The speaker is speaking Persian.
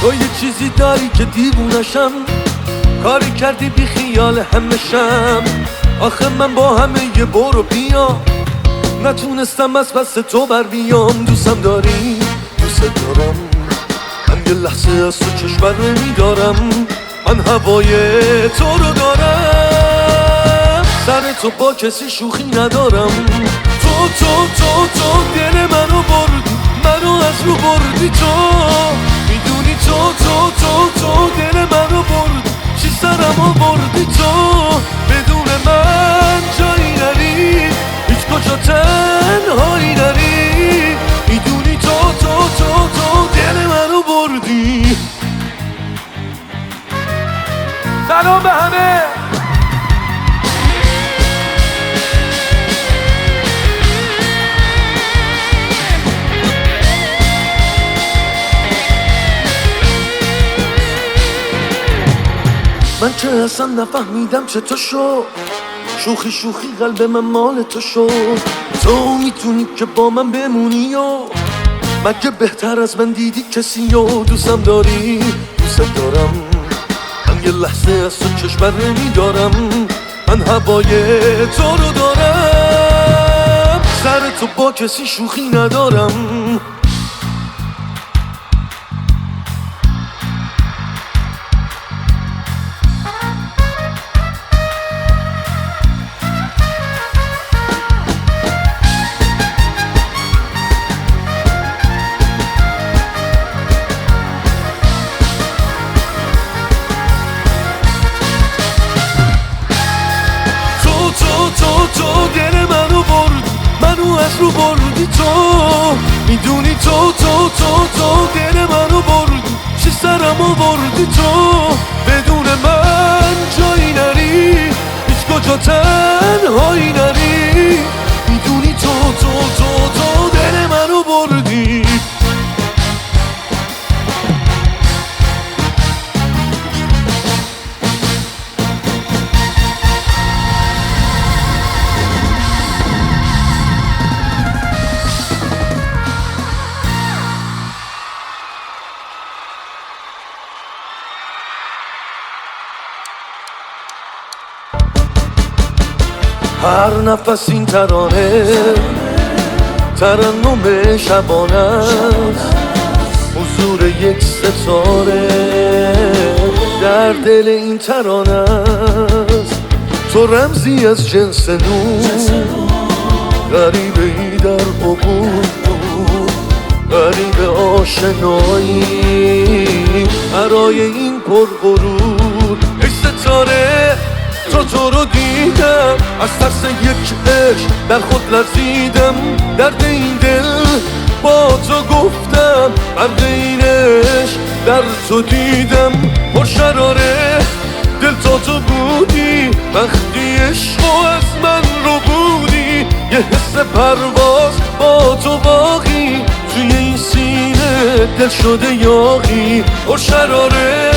تو یه چیزی داری که دیوونشم، کاری کردی بی خیال همشم. آخه من با همه یه برو بیا نتونستم از پس تو بر بیام. دوستم داری، دوست دارم، من یه لحظه از تو چشم نمیدارم. من هوای تو رو دارم، سر تو با کسی شوخی ندارم. تو دل منو بردی، منو از رو بردی. تو میدونی تو دل منو بردی، چی سرمو بردی. تو بدون من جایی نری، هیچ کجا تنهایی نری. میدونی تو دل منو بردی. سلام به همه. من که اصلا نفهمیدم چه تو شد، شوخی قلب من مال تو شد. تو میتونی که با من بمونی و مگه بهتر از من دیدی کسی و دوستم داری، دوست دارم، من یه لحظه از تو چشم نمیدارم. من هوای تو رو دارم، سر تو با کسی شوخی ندارم. تو دل منو بردی، منو از رو بردی. تو میدونی تو دل منو بردی، چی سرمو بردی. تو بدون من جایی نری، هیچ کجا تنهایی نری. میدونی تو دل منو بردی. هر نفس این ترانه ترنم شبانه است، حضور یک ستاره در دل این ترانه است. تو رمزی از جنس نور، غریبه ای در عبور، غریب آشنایی برای این پرغرور. ای ستاره تو رو دیدم، از ترس یک عشق در خود لرزیدم. درد این دل با تو گفتم، درد این عشق در تو دیدم. پرشراره دل تو بودی، وقتی عشقو از من رو بودی. یه حس پرواز با تو باقی، توی این سینه دل شده یاغی. پرشراره